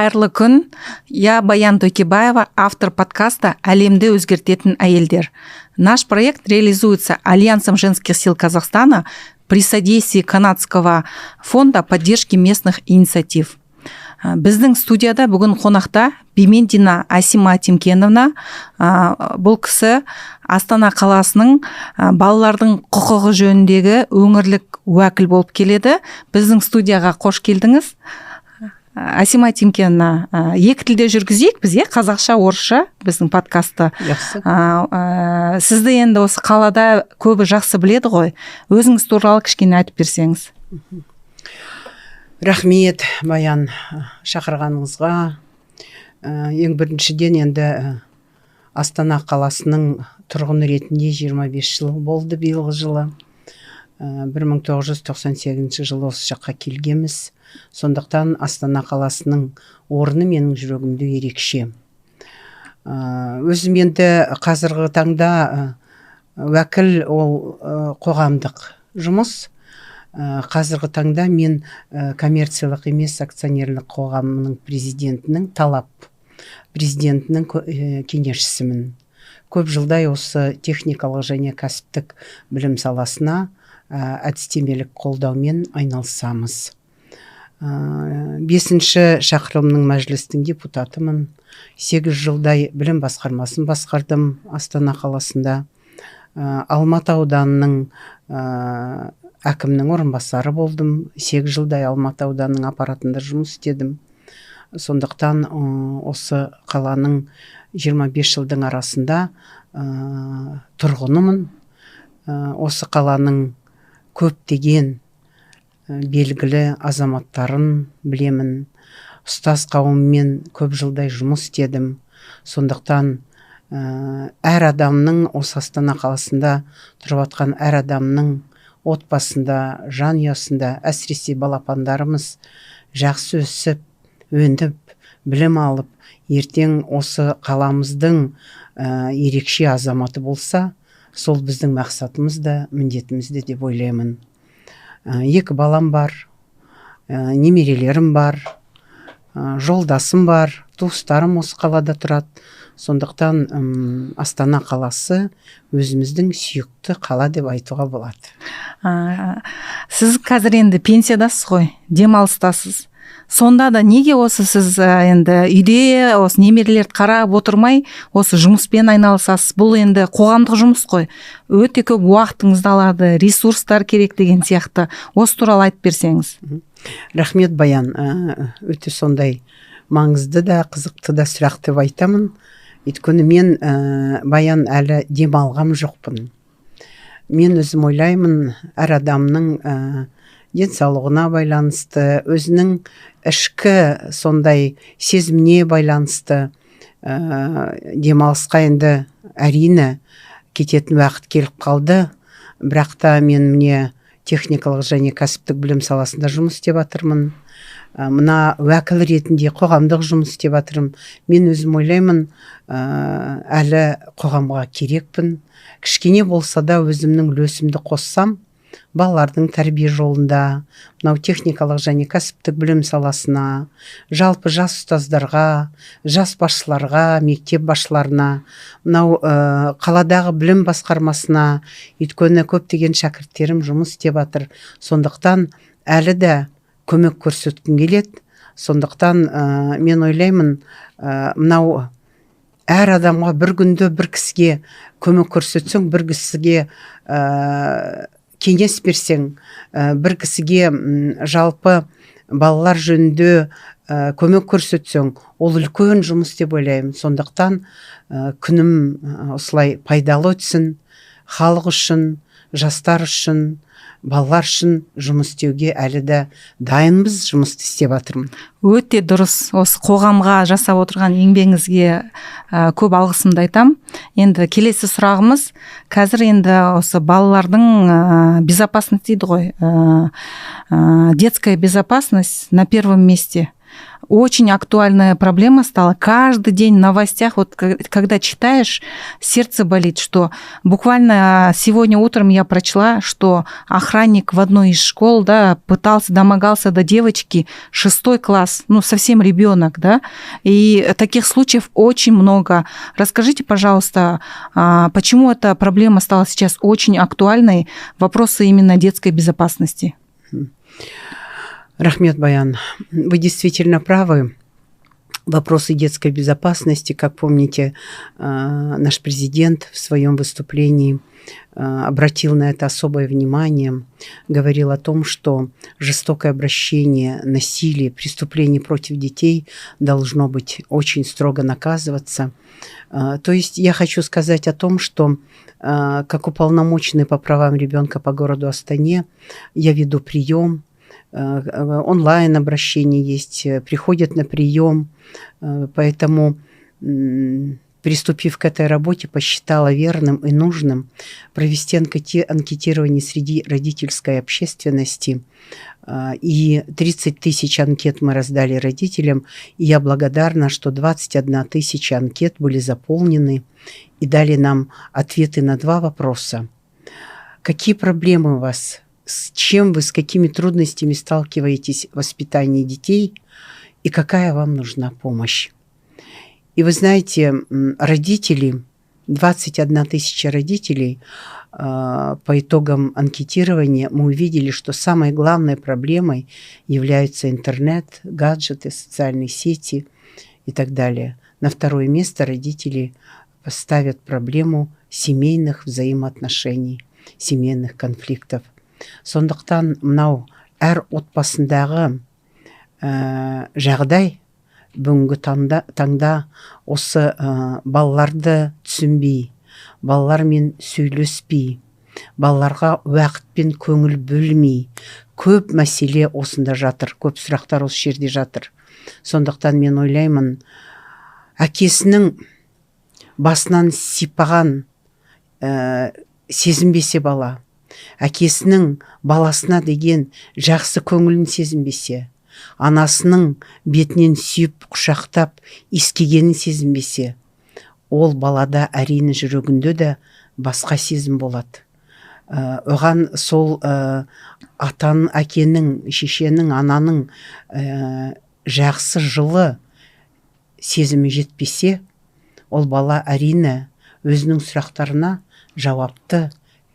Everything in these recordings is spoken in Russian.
Қайырлы күн. Я Баян Тойкебаева, автор подкаста «Әлемді өзгертетін әйелдер». Наш проект реализуется Альянсом женских сил Казахстана при содействии Канадского фонда поддержки местных инициатив. Біздің студияда бүгін қонақта Бимендина Асима Тимкеновна. Бұл кісі Астана қаласының балалардың құқығы жөніндегі өңірлік уәкіл болып келеді. Біздің студияға қош келдіңіз. Асима Тимкеновна, екі тілде жүргізейік біз, қазақша, орысша біздің подкастты. Сізді енді осы қалада көбі жақсы біледі ғой. Өзіңіз туралы кішкене айтып берсеңіз. Рахмет, Баян, шақырғаныңызға. Ең біріншіден енді Астана қаласының тұрғыны ретінде 25 жыл болды биылғы жылы. 1998 жылы осы жаққа келгенбіз. Сондықтан Астана қаласының орны менің жүрегімде ерекше. Өзім енді қазіргі таңда уәкіл ол қоғамдық жұмыс. Қазіргі таңда мен коммерциялық емес акционерлік қоғамының президентінің кеңесшісімін. Көп жылдай осы техникалық және кәсіптік білім саласына әдістемелік қолдаумен айналысамыз. 5-ші шақырылымның мәжілістің депутатымын. 8 жылдай білім басқармасын басқардым Астана қаласында. Алматы ауданының әкімнің орынбасары болдым. 8 жылдай Алматы ауданының аппаратында жұмыс істедім. Сондықтан осы қаланың 25 жылдың арасында тұрғынымын. Осы қаланың көптеген белгілі азаматтарын білемін. Ұстаз қауыммен көп жылдай жұмыс істедім. Сондықтан әр адамның, осы Астана қаласында тұрып жатқан әр адамның отбасында, жанұясында, әсіресе балапандарымыз жақсы өсіп, өніп, білім алып, ертең осы қаламыздың ерекше азаматы болса, сол біздің мақсатымыз да, міндетіміз де деп ойлаймын. 2 балам бар, немерелерім бар, жолдасым бар, туыстарым осы қалада тұрады. Сондықтан Астана қаласы өзіміздің сүйікті қала деп айтуға болады. Сіз қазір енді пенсиядасыз ғой, демалыстасыз. Сонда да неге осы сіз енді үйде осы немерелерді қарап отырмай, осы жұмыспен айналысасыз? Бұл енді қоғамдық жұмыс қой. Өте көп уақытыңызды алады, ресурстар керек деген сияқты. Осы туралы айтып берсеңіз. Рахмет, Баян. Өте сондай маңызды да, қызықты да сұрақ деп айтамын. Өйткені мен Баян әлі демалғам жоқпын. Мен өзім ойлаймын, әр адамның денсаулығына байланысты, өзінің ішкі сондай сезіміне байланысты демалысқа енді әрине кететін уақыт келіп қалды. Бірақ та мен міне техникалық және кәсіптік білім саласында жұмыс істеп жатырмын. Мына уәкіл ретінде қоғамдық жұмыс істеп жатырмын. Мен өзім ойлаймын, әлі қоғамға керекпін. Кішкене болса да өзімнің үлесімді қоссам, балалардың тәрбие жолында, мынау техникалық және кәсіптік білім саласына, жалпы жас ұстаздарға, жас басшыларға, мектеп басшыларына, мынау қаладағы білім басқармасына, өйткені көптеген шәкірттерім жұмыс істеп жатыр. Сондықтан әлі де көмек көрсеткім келеді. Сондықтан мен ойлаймын, мынау әр адамға бір күнде бір кісіге көмек көрсетсең, бір кісіге кеңес берсең, бір кісіге жалпы балалар жөнінде көмек көрсетсең, ол үлкен жұмыс деп ойлаймын. Сондықтан күнім осылай пайдалы өтсін, халық үшін, жастар үшін, балалар үшін жұмыс істеуге әлі де дайынбыз, жұмыс істеп жатырмын. Өте дұрыс. Осы қоғамға жасап отырған еңбегіңізге көп алғысымды айтам. Енді келесі сұрағымыз, қазір енді осы балалардың безопасность дейді ғой, детская безопасность на первом месте. Очень актуальная проблема стала. Каждый день в новостях, вот когда читаешь, сердце болит, что буквально сегодня утром я прочла, что охранник в одной из школ, да, домогался до девочки, 6 класс, ну, совсем ребенок, да, и таких случаев очень много. Расскажите, пожалуйста, почему эта проблема стала сейчас очень актуальной, вопросы именно детской безопасности? Рахмет, Баян. Вы действительно правы. Вопросы детской безопасности, как помните, наш президент в своем выступлении обратил на это особое внимание, говорил о том, что жестокое обращение, насилие, преступление против детей должно быть очень строго наказываться. То есть я хочу сказать о том, что как уполномоченный по правам ребенка по городу Астане я веду прием, онлайн обращение есть, приходят на прием, поэтому, приступив к этой работе, посчитала верным и нужным провести анкетирование среди родительской общественности. И 30 тысяч анкет мы раздали родителям, и я благодарна, что 21 тысяча анкет были заполнены и дали нам ответы на 2 вопроса. Какие проблемы у вас? С чем вы, с какими трудностями сталкиваетесь в воспитании детей и какая вам нужна помощь? И вы знаете, родители, 21 тысяча родителей, по итогам анкетирования мы увидели, что самой главной проблемой являются интернет, гаджеты, социальные сети и так далее. На 2-е место родители ставят проблему семейных взаимоотношений, семейных конфликтов. Сондықтан мынау әр отбасындағы жағдай бүгінгі таңда осы балаларды түсінбей, балалармен сөйлеспей, балаларға уақытпен көңіл бөлмей, көп мәселе осында жатыр, көп сұрақтар осы жерде жатыр. Сондықтан мен ойлаймын, әкесінің басынан сипаған сезінбесе бала, әкесінің баласына деген жақсы көңілін сезінбесе, анасының бетінен сүйіп, құшақтап, иіскегенін сезінбесе, ол балада әрине жүрегінде де басқа сезім болады. Оған сол атаның, әкенің, шешенің, ананың жақсы жылы сезімі жетпесе, ол бала әрине өзінің сұрақтарына жауапты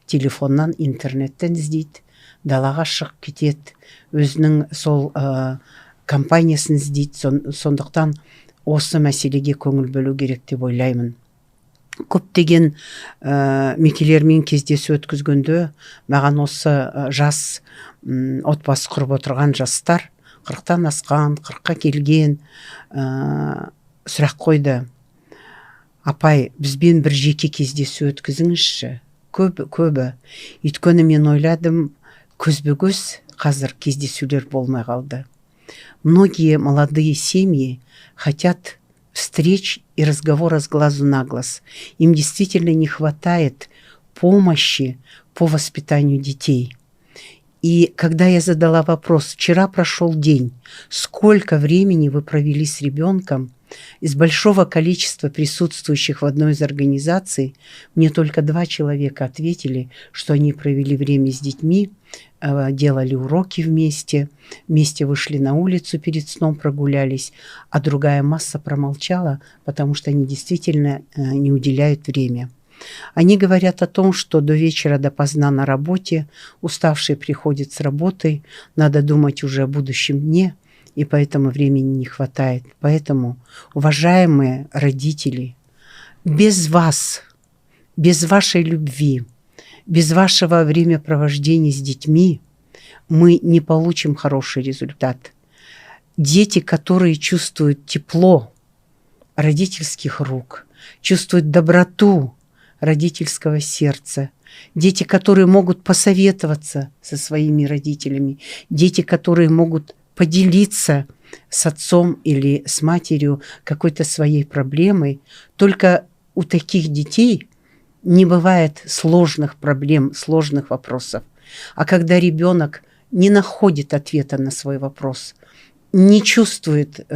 телефоннан, интернеттен іздейді, далаға шығып кетеді, өзінің сол компаниясын іздейді. Сондықтан осы мәселеге көңіл бөлу керек деп ойлаймын. Көптеген мекелермен кездесу өткізгенде маған осы жас отбасы құрып отырған жастар, 40-тан асқан, 40-қа келген сұрақ қойды. Апай, бізбен бір жеке кездесу өткізіңізші. Көбі. Өйткені мен ойладым, көзбе-көз қазір кездесулер болмай қалды. Многие молодые семьи хотят встреч и разговора с глазу на глаз. Им действительно не хватает помощи по воспитанию детей. И когда я задала вопрос, вчера прошел день, сколько времени вы провели с ребенком, из большого количества присутствующих в одной из организаций мне только 2 человека ответили, что они провели время с детьми, делали уроки вместе вышли на улицу перед сном, прогулялись, а другая масса промолчала, потому что они действительно не уделяют время. Они говорят о том, что до вечера допоздна на работе, уставшие приходят с работы, надо думать уже о будущем дне, и поэтому времени не хватает. Поэтому, уважаемые родители, без вас, без вашей любви, без вашего времяпровождения с детьми мы не получим хороший результат. Дети, которые чувствуют тепло родительских рук, чувствуют доброту родительского сердца, дети, которые могут посоветоваться со своими родителями, дети, которые могут поделиться с отцом или с матерью какой-то своей проблемой. Только у таких детей не бывает сложных проблем, сложных вопросов. А когда ребенок не находит ответа на свой вопрос, не чувствует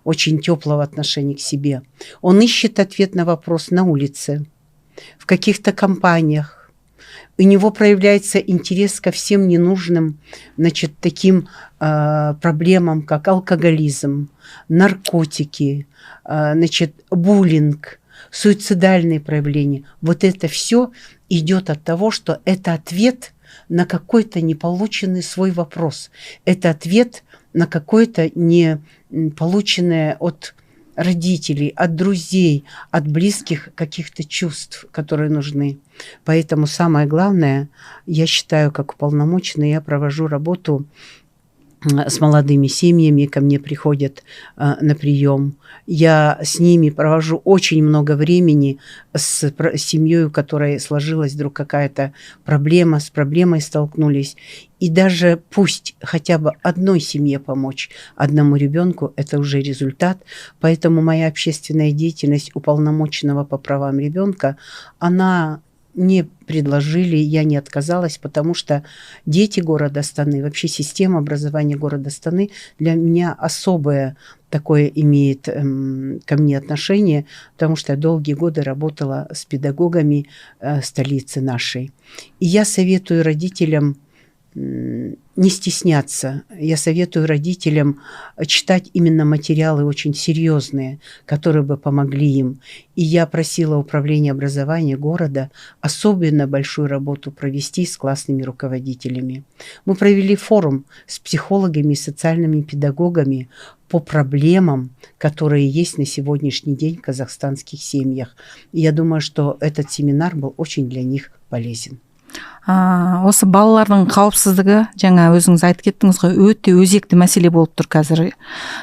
очень теплого отношения к себе. Он ищет ответ на вопрос на улице, в каких-то компаниях. У него проявляется интерес ко всем ненужным, значит, таким проблемам, как алкоголизм, наркотики, значит, буллинг, суицидальные проявления. Вот это все идет от того, что это ответ на какой-то неполученный свой вопрос. Это ответ на какое-то не полученное от родителей, от друзей, от близких каких-то чувств, которые нужны. Поэтому самое главное, я считаю, как уполномоченный, я провожу работу с молодыми семьями, ко мне приходят на прием. Я с ними провожу очень много времени, с семьей, у которой сложилась вдруг какая-то проблема, с проблемой столкнулись. И даже пусть хотя бы одной семье помочь, одному ребенку, это уже результат. Поэтому моя общественная деятельность уполномоченного по правам ребенка, она мне предложили, я не отказалась, потому что дети города Астаны, вообще система образования города Астаны для меня особое такое имеет ко мне отношение, потому что я долгие годы работала с педагогами столицы нашей. И я советую родителям не стесняться. Я советую родителям читать именно материалы очень серьезные, которые бы помогли им. И я просила Управление образования города особенно большую работу провести с классными руководителями. Мы провели форум с психологами и социальными педагогами по проблемам, которые есть на сегодняшний день в казахстанских семьях. И я думаю, что этот семинар был очень для них полезен. Осы балалардың қауіпсіздігі, жаңа өзіңіз айтып кеттіңіз ғой, өте өзекті мәселе болып тұр қазір.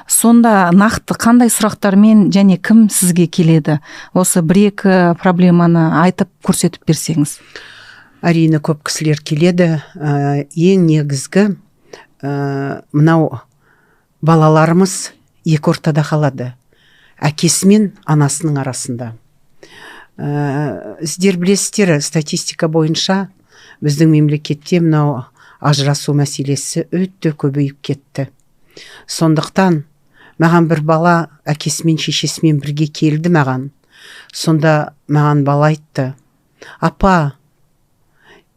Сонда нақты қандай сұрақтармен және кім сізге келеді? Осы бір-екі проблеманы айтып көрсетіп берсеңіз. Әрине, көп кісілер келеді. Ең негізгі мынау балаларымыз екі ортада қалады. Әкесі мен анасының арасында. Сіздер білесіздер, статистика бойынша біздің мемлекетте мынау ажырасу мәселесі өте көбейіп кетті. Сондықтан маған бір бала әкесімен шешесімен бірге келді маған. Сонда маған бала айтты: апа,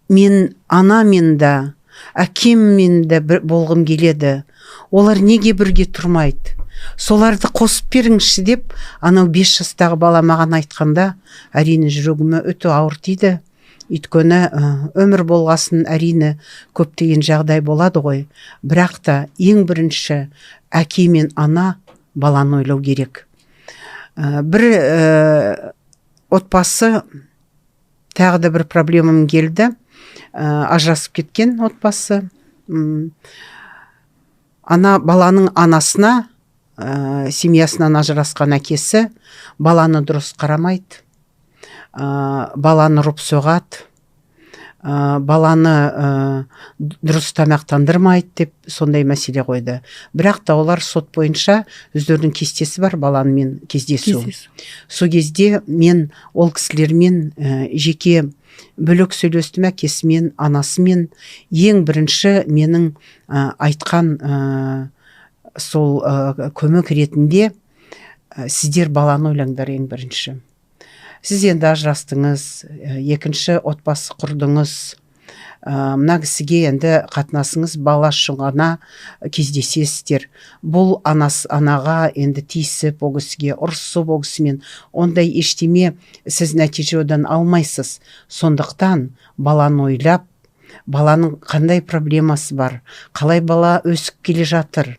мен анамен да, әкеммен де болғым келеді. Олар неге бірге тұрмайды? Соларды қосып беріңізші деп, анау 5 жастағы бала маған айтқанда, әрине жүрегіме өте ауыр тиді. Өйткені өмір болғасын әрине көптеген жағдай болады ғой. Бірақ та ең бірінші әке мен ана баланы ойлау керек. Бір отбасы, тағы да бір проблемам келді. Ажырасып кеткен отбасы. Баланың анасына, семьясынан ажырасқан әкесі баланы дұрыс қарамайды, баланы ұрып соғады, баланы дұрыс тамақтандырмайды деп сондай мәселе қойды. Бірақ та олар сот бойынша өздерінің кестесі бар баланымен кездесу. Сол кезде мен ол кісілермен жеке бөлек сөйлестім, әкесімен, анасымен. Ең бірінші менің айтқан сол көмек ретінде сіздер баланы ойлаңдар ең бірінші. Сіз енді ажырастыңыз, екінші отбасы құрдыңыз, мына кісіге енді қатынасыңыз бала үшін ғана кездесесіздер. Бұл анаға енді тиісіп, ол кісіге ұрысып, ол кісімен ондай ештеме сіз нәтиже одан алмайсыз. Сондықтан баланы ойлап, баланың қандай проблемасы бар, қалай бала өсіп келе жатыр,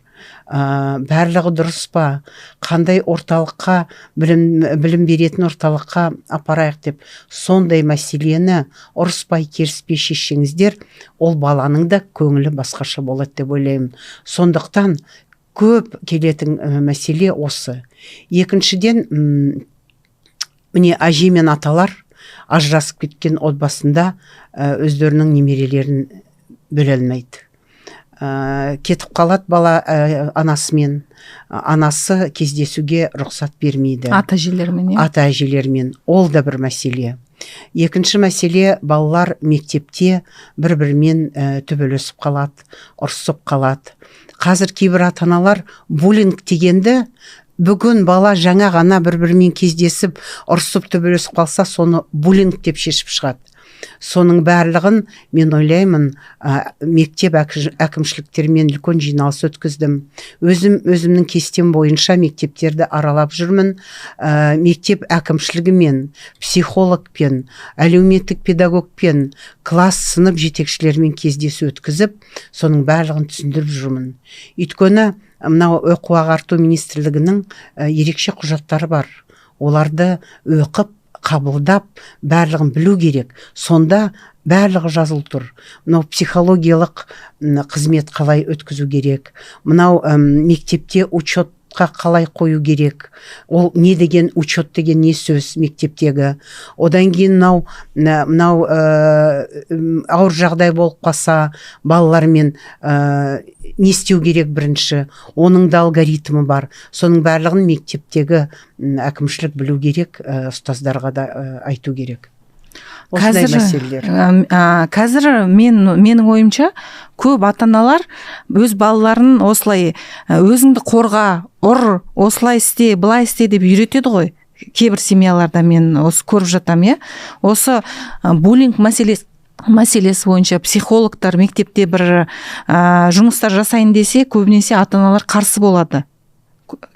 барлығы дұрыс па, қандай орталыққа, білім беретін орталыққа апарайық деп, сондай мәселені ұрыспай керіспей шешсеңіздер, ол баланың да көңілі басқаша болады деп ойлаймын. Сондықтан көп келетін мәселе осы. Екіншіден, міне әже мен аталар ажырасып кеткен отбасында өздерінің немерелерін бөле алмайды. Кетіп қалады бала анасымен. Анасы кездесуге рұқсат бермейді. Ата-әжелермен. Ол да бір мәселе. Екінші мәселе, балалар мектепте бір-бірімен төбелесіп қалады, ұрсып қалады. қазір кейбір ата-аналар буллинг дегенді бүгін бала жаңа ғана бір-бірімен кездесіп ұрсып төбелесіп қалса соны буллинг деп шешіп шығады. Соның барлығын мен ойлаймын мектеп әкімшіліктермен үлкен жиналыс өткіздім. Өзімнің кестем бойынша мектептерді аралап жүрмін. Мектеп әкімшілігімен, психологпен, әлеуметтік педагогпен, класс сынып жетекшілерімен кездесу өткізіп, соның барлығын түсіндіріп жүрмін. Өйткені мынау оқу ағарту министрлігінің ерекше құжаттары бар. Оларды оқып, қабылдап, барлығын білу керек. Сонда барлығы жазылып тұр. Мынау психологиялық қызмет қалай өткізу керек. Мынау мектепте учетқа қалай қою керек. Ол не деген, учет деген не сөз мектептегі. Одан кейін мынау ауыр жағдай болып қалса балалармен не істеу керек бірінші. Оның да алгоритмі бар. Соның барлығын мектептегі әкімшілік білу керек, ұстаздарға да айту керек. Қазір менің ойымша көп ата-аналар өз балаларын осылай өзіңді қорға, ұр, осылай істе, былай істе деп үйретеді ғой. Кейбір семьяларда мен осы көріп жатам, осы буллинг мәселесі бойынша психологтар мектепте бір жұмыстар жасайын десе, көбінесе ата-аналар қарсы болады.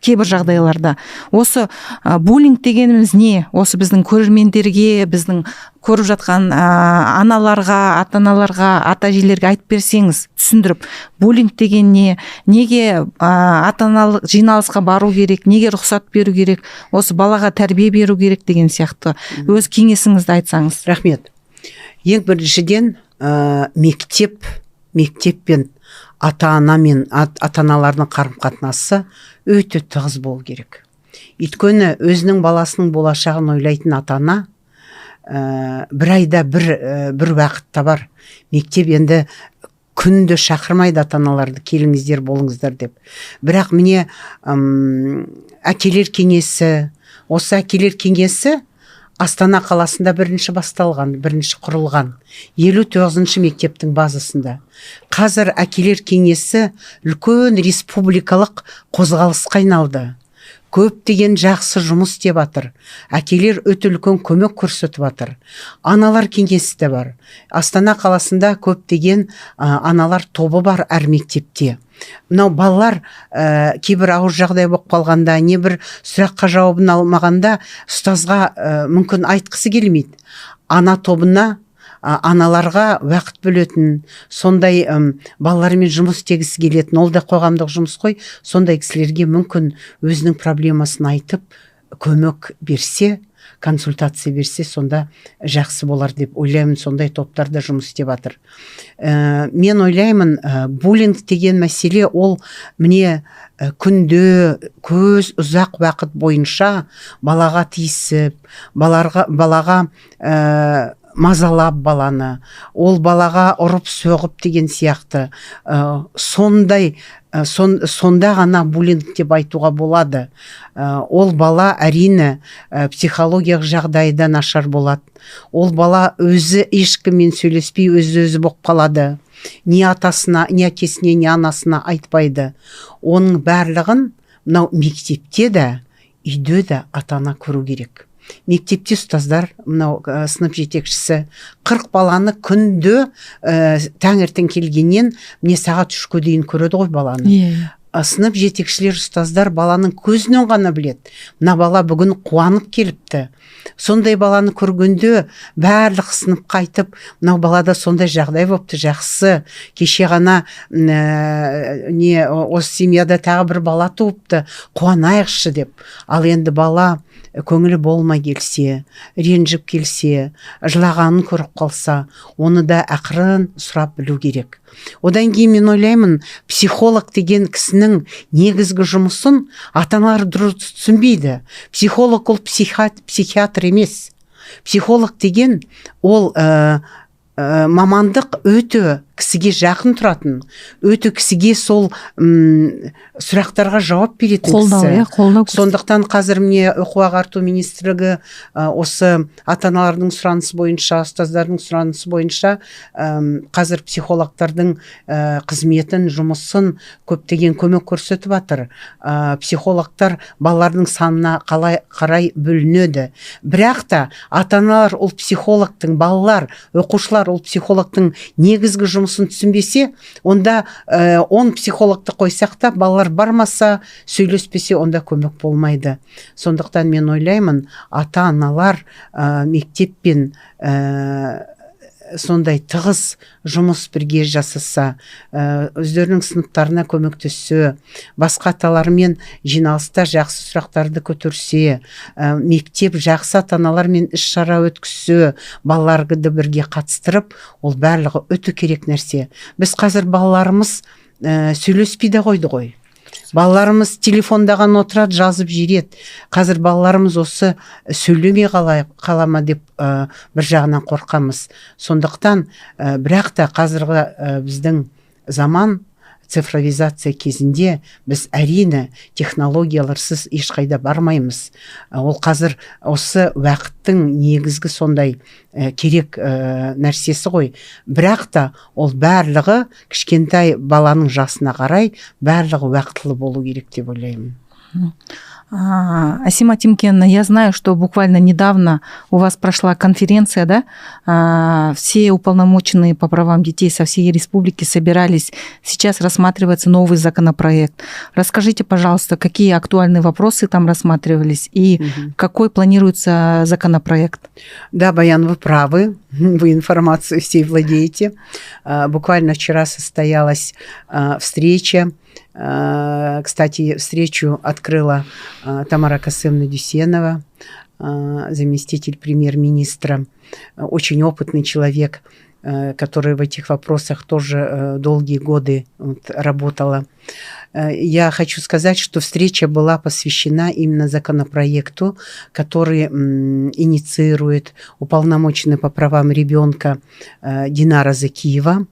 Кейбір жағдайларда. Осы буллинг дегеніміз не? Осы біздің көрермендерге, біздің көріп жатқан аналарға, ата-аналарға, ата-әжелерге айтып берсеңіз, түсіндіріп, буллинг деген не? Неге ата-аналық жиналысқа бару керек? Неге рұқсат беру керек? Осы балаға тәрбие беру керек деген сияқты. Өз кеңесіңізді айтсаңыз. Рахмет. Ең біріншіден мектеп пен ата-ана мен ата-аналардың қарым-қатынасы өте тығыз болу керек. Өйткені өзінің баласының болашағын ойлайтын ата-ана бір айда бір уақытта бар. Мектеп енді күнде шақырмайды ата-аналарды, келіңіздер, болыңыздар деп. Бірақ міне әкелер кеңесі, осы әкелер кеңесі Астана қаласында бірінші құрылған 59-шы мектептің базасында. Қазір әкелер кеңесі үлкен республикалық қозғалысқа айналды. Көптеген жақсы жұмыс істеп жатыр. Әкелер өте үлкен көмек көрсетіп жатыр. Аналар кеңесі де бар. Астана қаласында көптеген аналар тобы бар әр мектепте. Мынау балалар кейбір ауыр жағдай болып қалғанда, не бір сұраққа жауабын алмағанда ұстазға мүмкін айтқысы келмейді. Ана тобына, аналарға уақыт бөлетін, сондай балалармен жұмыс істегісі келетін, ол да қоғамдық жұмыс қой, сондай кісілерге мүмкін өзінің проблемасын айтып, көмек берсе, консультация берсе, сонда жақсы болар деп ойлаймын. Сондай топтарда жұмыс істеп жатыр. Мен ойлаймын, буллинг деген мәселе ол міне күнде көз ұзақ уақыт бойынша балаға тиісіп, балаға мазалап баланы, ол балаға ұрып соғып деген сияқты сонда ғана буллинг деп айтуға болады. Ол бала әрине психологиялық жағдайда нашар болады. Ол бала өзі ешкіммен сөйлеспей өзі болып қалады. Не атасына, не әкесіне, не анасына айтпайды. Оның барлығын мынау мектепте де, үйде де ата-ана көру керек. Мектепте ұстаздар, мынау сынып жетекшісі 40 баланы күнде таңертең келгеннен міне сағат 3-ке дейін көреді ғой баланы. Сынып жетекшілер, ұстаздар баланың көзінен ғана біледі. Мына бала бүгін қуанып келіпті. Сондай баланы көргенде барлық сынып қайтып, мынау балада сондай жағдай болыпты, жақсы. Кеше ғана осы семьяда тағы бір бала туыпты, қуанайықшы деп. Ал енді бала көңілі болмай келсе, ренжіп келсе, жылағанын көріп қалса, оны да ақырын сұрап білу керек. Одан кейін мен ойлаймын, психолог деген кісінің негізгі жұмысын ата-аналар дұрыс түсінбейді. Психолог ол психиатр емес. Психолог деген ол мамандық өте кісіге жақын тұратын, өте кісіге сол сұрақтарға жауап беретін кісі. Қолдау. Сондықтан қазір міне оқу ағарту министрлігі осы ата-аналардың сұранысы бойынша, ұстаздардың сұранысы бойынша қазір психологтардың қызметін, жұмысын көптеген көмек көрсетіп жатыр. Психологтар балалардың санына қарай бөлінеді. Бірақ та ата-аналар ол психологтың, балалар, оқушылар ол психологтың негізгі жұмысын түсінбесе, онда 10 психологты қойсақ та, балалар бармаса, сөйлеспесе, онда көмек болмайды. Сондықтан мен ойлаймын, ата-аналар мектеппен сондай тығыз жұмыс бірге жасаса, өздерінің сыныптарына көмектессе, басқа аталармен жиналыста жақсы сұрақтарды көтерсе, мектеп жақсы ата-аналармен іс-шара өткізсе, балаларды бірге қатыстырып, ол барлығы өте керек нәрсе. Біз қазір балаларымыз сөйлеспейді қойды ғой. Балаларымыз телефондаған отырады, жазып жүреді. Қазір балаларымыз осы сөйлемей қалама деп бір жағынан қорқамыз. Сондықтан бірақ та қазіргі біздің заман цифровизация кезінде біз әрине технологияларсыз ешқайда бармаймыз. Ол қазір осы уақыттың негізгі сондай керек нәрсесі ғой. Бірақ та ол барлығы кішкентай баланың жасына қарай барлығы уақытлы болу керек деп ойлаймын. Асима Тимкеновна, я знаю, что буквально недавно у вас прошла конференция, да? Все уполномоченные по правам детей со всей республики собирались. Сейчас рассматривается новый законопроект. Расскажите, пожалуйста, какие актуальные вопросы там рассматривались и какой планируется законопроект? Да, Баян, вы правы. Вы информацию всей владеете. Буквально вчера состоялась встреча. Кстати, встречу открыла Тамара Касымовна Дюсенова, заместитель премьер-министра, очень опытный человек, который в этих вопросах тоже долгие годы работала. Я хочу сказать, что встреча была посвящена именно законопроекту, который инициирует уполномоченный по правам ребенка Динара Закиева.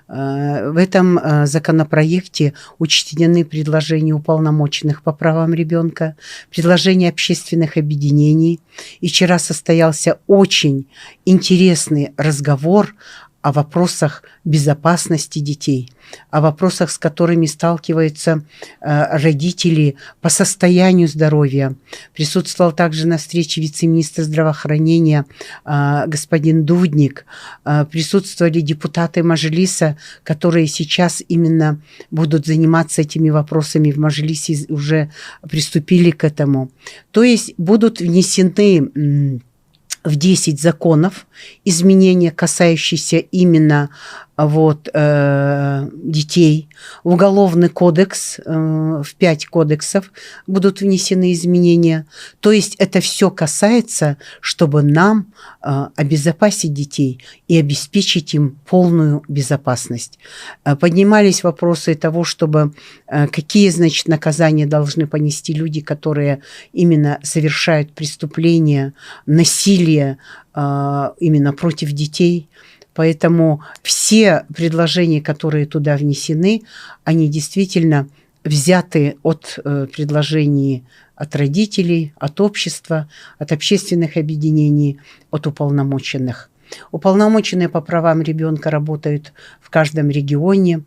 В этом законопроекте учтены предложения уполномоченных по правам ребенка, предложения общественных объединений. И вчера состоялся очень интересный разговор о вопросах безопасности детей, о вопросах, с которыми сталкиваются родители по состоянию здоровья. Присутствовал также на встрече вице-министр здравоохранения господин Дудник. Присутствовали депутаты Мажилиса, которые сейчас именно будут заниматься этими вопросами в Мажилисе, уже приступили к этому. То есть будут внесены в 10 законов изменения, касающиеся именно детей. В Уголовный кодекс, в 5 кодексов будут внесены изменения. То есть это все касается, чтобы нам обезопасить детей и обеспечить им полную безопасность. Поднимались вопросы того, чтобы какие, значит, наказания должны понести люди, которые именно совершают преступления, насилие именно против детей. Поэтому все предложения, которые туда внесены, они действительно взяты от предложений от родителей, от общества, от общественных объединений, от уполномоченных. Уполномоченные по правам ребенка работают в каждом регионе.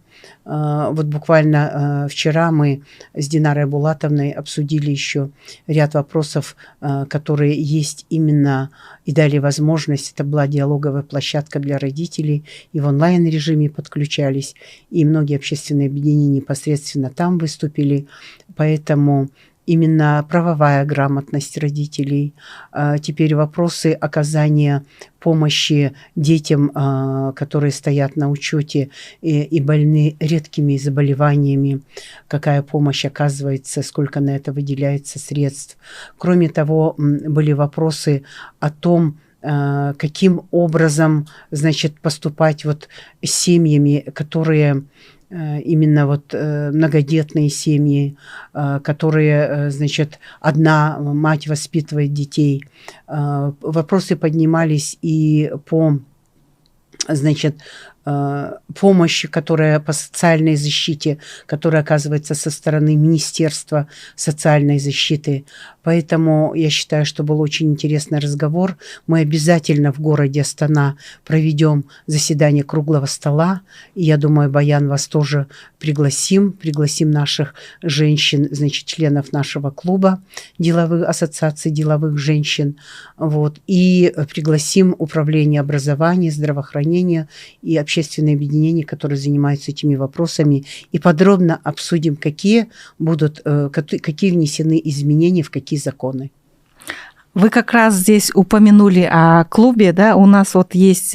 Вот буквально вчера мы с Динарой Булатовной обсудили еще ряд вопросов, которые есть именно и дали возможность. Это была диалоговая площадка для родителей, и в онлайн-режиме подключались, и многие общественные объединения непосредственно там выступили. Поэтому именно правовая грамотность родителей, теперь вопросы оказания помощи детям, которые стоят на учете и больны редкими заболеваниями, какая помощь оказывается, сколько на это выделяется средств. Кроме того, были вопросы о том, каким образом, значит, поступать вот с семьями, которые именно вот многодетные семьи, которые, значит, одна мать воспитывает детей. Вопросы поднимались и по, значит, помощи, которая по социальной защите, которая оказывается со стороны Министерства социальной защиты. Поэтому я считаю, что был очень интересный разговор. Мы обязательно в городе Астана проведем заседание круглого стола. И я думаю, Баян, вас тоже пригласим наших женщин, значит, членов нашего клуба деловых ассоциаций деловых женщин. Вот, и пригласим управление образования, здравоохранения и общественные объединения, которые занимаются этими вопросами, и подробно обсудим, какие внесены изменения в какие законы. Вы как раз здесь упомянули о клубе, да, у нас вот есть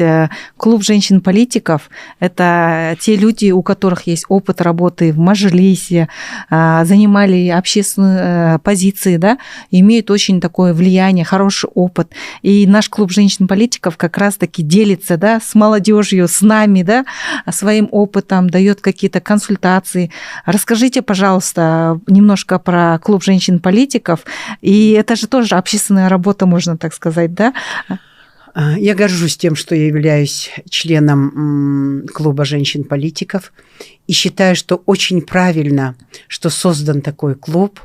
клуб женщин-политиков, это те люди, у которых есть опыт работы в Маджлисе, занимали общественные позиции, да, имеют очень такое влияние, хороший опыт. И наш клуб женщин-политиков как раз-таки делится, да, с молодежью, с нами, да, своим опытом, дает какие-то консультации. Расскажите, пожалуйста, немножко про клуб женщин-политиков, и это же тоже общественная работа, можно так сказать, да? Я горжусь тем, что я являюсь членом клуба женщин-политиков и считаю, что очень правильно, что создан такой клуб.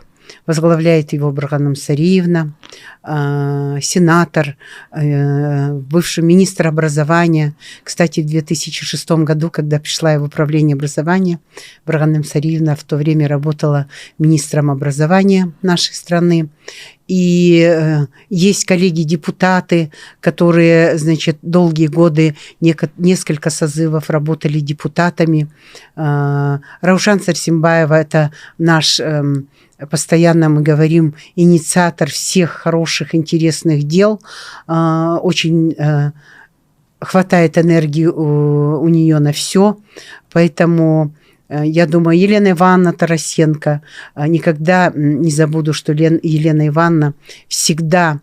Возглавляет его Барганам Сариевна, сенатор, бывший министр образования. Кстати, в 2006 году, когда пришла я в управление образования, Барганам Сариевна в то время работала министром образования нашей страны. И есть коллеги-депутаты, которые, значит, долгие годы, несколько созывов работали депутатами. Раушан Сарсимбаева – это наш, постоянно мы говорим, инициатор всех хороших, интересных дел. Очень хватает энергии у нее на все, поэтому... Я думаю, Елена Ивановна Тарасенко, никогда не забуду, что Елена Ивановна всегда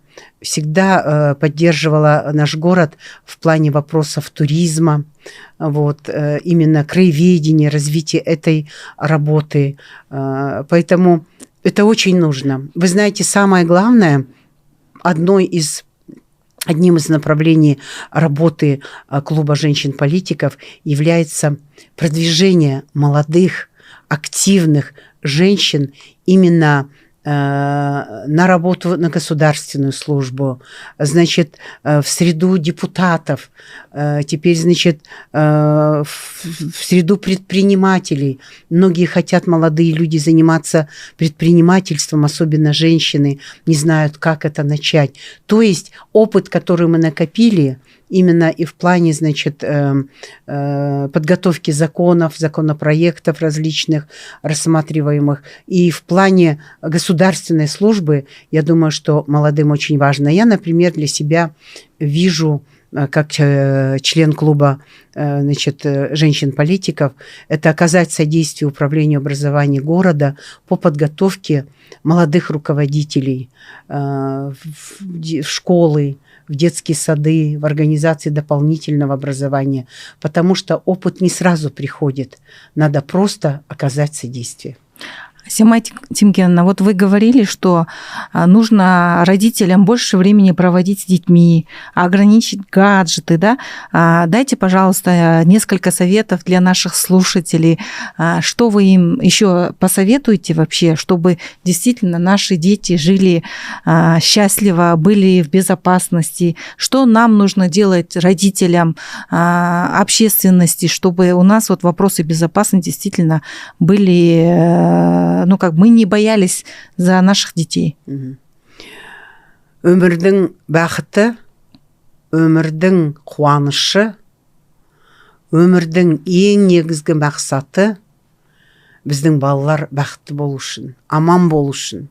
поддерживала наш город в плане вопросов туризма, вот, именно краеведения, развития этой работы. Поэтому это очень нужно. Вы знаете, самое главное, одним из направлений работы клуба женщин-политиков является продвижение молодых, активных женщин именно на работу на государственную службу, значит, в среду депутатов, теперь, значит, в среду предпринимателей. Многие хотят, молодые люди, заниматься предпринимательством, особенно женщины, не знают, как это начать. То есть опыт, который мы накопили, именно и в плане, значит, подготовки законов, законопроектов различных, рассматриваемых, и в плане государственной службы, я думаю, что молодым очень важно. Я, например, для себя вижу, как член клуба, значит, женщин-политиков, это оказать содействие управлению образования города по подготовке молодых руководителей в школы, в детские сады, в организации дополнительного образования, потому что опыт не сразу приходит, надо просто оказать содействие. Симай Тимкеновна, вот вы говорили, что нужно родителям больше времени проводить с детьми, ограничить гаджеты, да? Дайте, пожалуйста, несколько советов для наших слушателей. Что вы им еще посоветуете вообще, чтобы действительно наши дети жили счастливо, были в безопасности? Что нам нужно делать, родителям, общественности, чтобы у нас вот вопросы безопасности действительно были... ну, как мы не боялись за наших детей. Өмірдің бақыты, өмірдің қуанышы, өмірдің ең негізгі мақсаты біздің балалар бақытты болу үшін, аман болу үшін.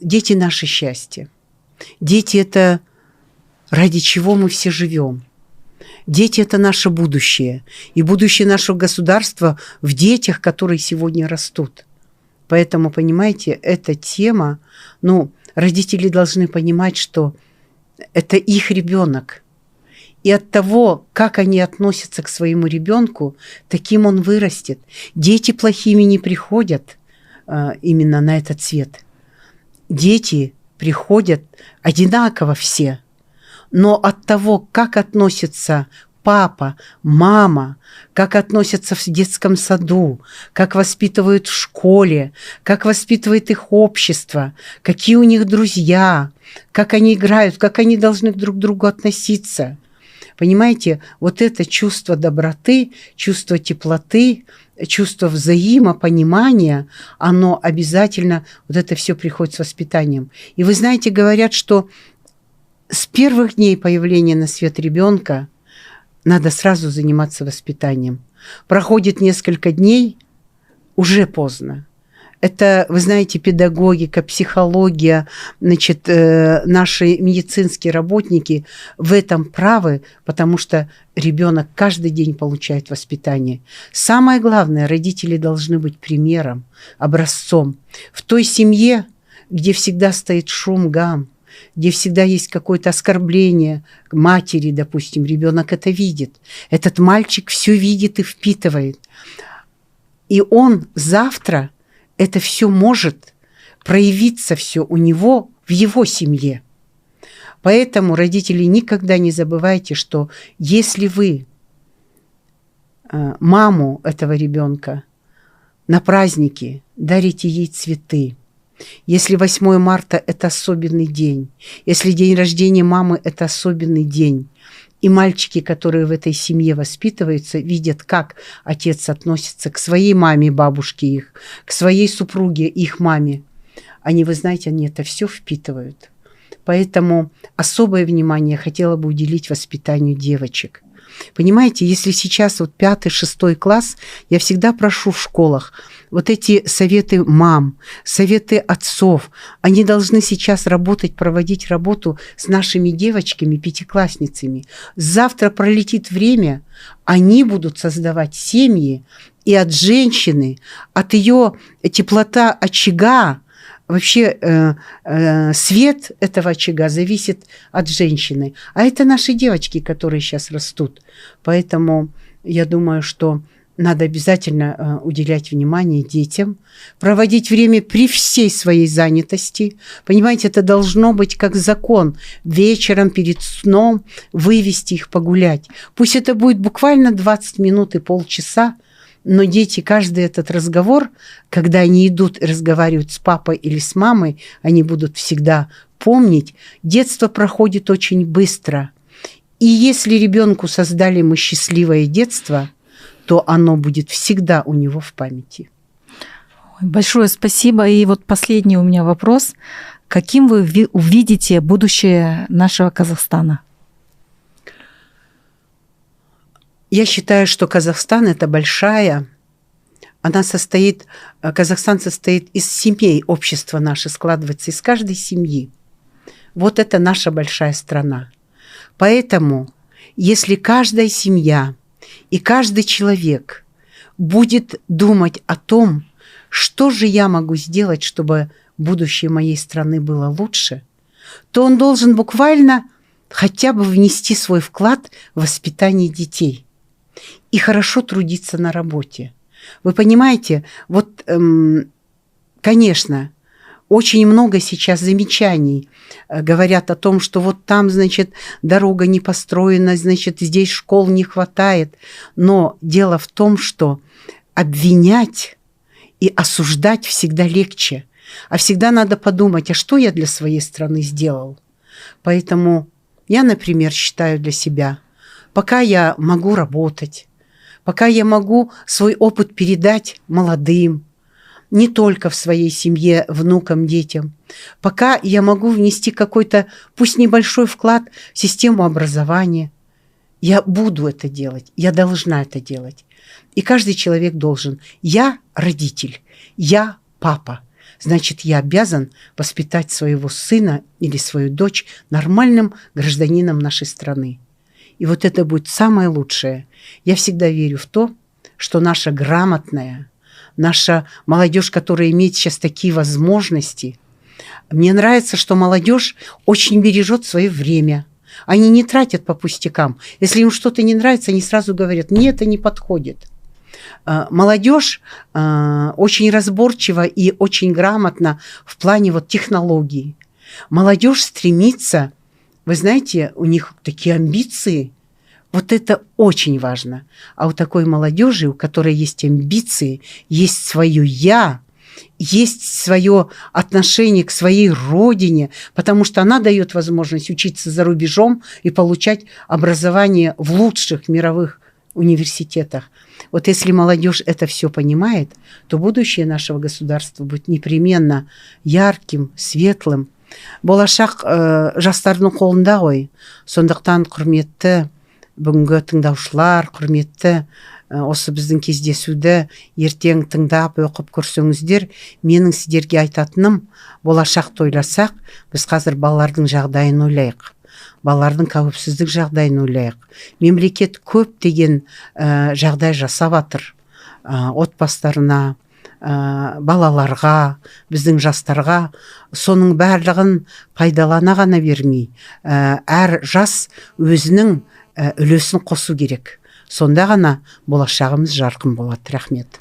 Дети – наше счастье. Дети – это ради чего мы все живем. Дети – это наше будущее. И будущее нашего государства в детях, которые сегодня растут. Поэтому, понимаете, эта тема, ну, родители должны понимать, что это их ребенок. И от того, как они относятся к своему ребенку, таким он вырастет. Дети плохими не приходят именно на этот свет. Дети приходят одинаково все. Но от того, как относится папа, мама, как относятся в детском саду, как воспитывают в школе, как воспитывает их общество, какие у них друзья, как они играют, как они должны друг к другу относиться. Понимаете, вот это чувство доброты, чувство теплоты, чувство взаимопонимания, оно обязательно, вот это все приходит с воспитанием. И вы знаете, говорят, что с первых дней появления на свет ребенка надо сразу заниматься воспитанием. Проходит несколько дней, уже поздно. Это, вы знаете, педагогика, психология, значит, наши медицинские работники в этом правы, потому что ребенок каждый день получает воспитание. Самое главное, родители должны быть примером, образцом. В той семье, где всегда стоит шум, гам, где всегда есть какое-то оскорбление к матери, допустим, ребенок это видит. Этот мальчик все видит и впитывает. И он завтра это все может проявиться все у него в его семье. Поэтому, родители, никогда не забывайте, что если вы маму этого ребенка на празднике дарите ей цветы, если 8 марта – это особенный день, если день рождения мамы – это особенный день, и мальчики, которые в этой семье воспитываются, видят, как отец относится к своей маме, бабушке их, к своей супруге, их маме. Они, вы знаете, они это все впитывают. Поэтому особое внимание я хотела бы уделить воспитанию девочек. Понимаете, если сейчас вот 5-6 класс, я всегда прошу в школах, вот эти советы мам, советы отцов, они должны сейчас работать, проводить работу с нашими девочками, 5-классницами. Завтра пролетит время, они будут создавать семьи, и от женщины, от ее теплота очага, вообще свет этого очага зависит от женщины. А это наши девочки, которые сейчас растут. Поэтому я думаю, что надо обязательно уделять внимание детям, проводить время при всей своей занятости. Понимаете, это должно быть как закон. Вечером перед сном вывести их погулять. Пусть это будет буквально 20 минут и полчаса, но дети, каждый этот разговор, когда они идут и разговаривают с папой или с мамой, они будут всегда помнить. Детство проходит очень быстро. И если ребенку создали мы счастливое детство, то оно будет всегда у него в памяти. Большое спасибо. И вот последний у меня вопрос. Каким вы увидите будущее нашего Казахстана? Я считаю, что Казахстан – это большая, Казахстан состоит из семей, общество наше складывается из каждой семьи. Вот это наша большая страна. Поэтому, если каждая семья и каждый человек будет думать о том, что же я могу сделать, чтобы будущее моей страны было лучше, то он должен буквально хотя бы внести свой вклад в воспитание детей и хорошо трудиться на работе. Вы понимаете, вот, конечно, очень много сейчас замечаний говорят о том, что вот там, значит, дорога не построена, значит, здесь школ не хватает. Но дело в том, что обвинять и осуждать всегда легче. А всегда надо подумать, а что я для своей страны сделал? Поэтому я, например, считаю для себя, пока я могу работать, пока я могу свой опыт передать молодым, не только в своей семье, внукам, детям, пока я могу внести какой-то, пусть небольшой вклад в систему образования, я буду это делать, я должна это делать. И каждый человек должен. Я родитель, я папа. Значит, я обязан воспитать своего сына или свою дочь нормальным гражданином нашей страны. И вот это будет самое лучшее. Я всегда верю в то, что наша грамотная, наша молодежь, которая имеет сейчас такие возможности. Мне нравится, что молодежь очень бережет свое время. Они не тратят по пустякам. Если им что-то не нравится, они сразу говорят, мне это не подходит. Молодежь очень разборчива и очень грамотна в плане вот технологий. Молодежь стремится, вы знаете, у них такие амбиции Вот это очень важно. А у такой молодежи, у которой есть амбиции, есть свое «я», есть свое отношение к своей родине, потому что она дает возможность учиться за рубежом и получать образование в лучших мировых университетах. Вот если молодежь это все понимает, то будущее нашего государства будет непременно ярким, светлым. Болашақ жастардың қолында ғой. Сондықтан құрметті бүгінгі тыңдаушылар, құрметті осы біздің кездесуді ертең тыңдап оқып көрсеңіздер, менің сіздерге айтатыным, болашақты ойласақ, біз қазір балалардың жағдайын ойлайық. Балалардың қауіпсіздік жағдайын ойлайық. Мемлекет көп деген жағдай жасап жатыр. Отбасыларына, балаларға, біздің жастарға, соның барлығын пайдалана ғана бермей, әр жас өзінің үлесін қосу керек. Сонда ғана болашағымыз жарқын болады. Рахмет.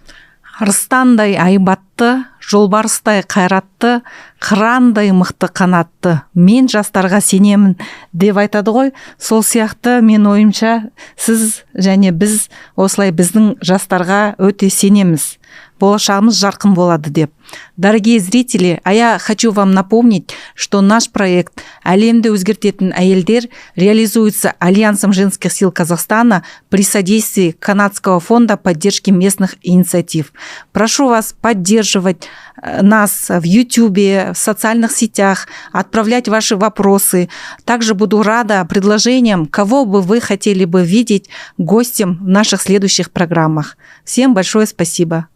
Арыстандай айбатты, жолбарыстай қайратты, қырандай мықты қанатты. Мен жастарға сенемін деп айтады ғой. Сол сияқты мен ойымша сіз және біз осылай біздің жастарға өте сенеміз. Болашағымыз жарқын болады деп. Дорогие зрители, а я хочу вам напомнить, что наш проект «Әлемді өзгертетін әйелдер» реализуется Альянсом женских сил Казахстана при содействии Канадского фонда поддержки местных инициатив. Прошу вас поддерживать нас в YouTube, в социальных сетях, отправлять ваши вопросы. Также буду рада предложениям, кого бы вы хотели бы видеть гостем в наших следующих программах. Всем большое спасибо.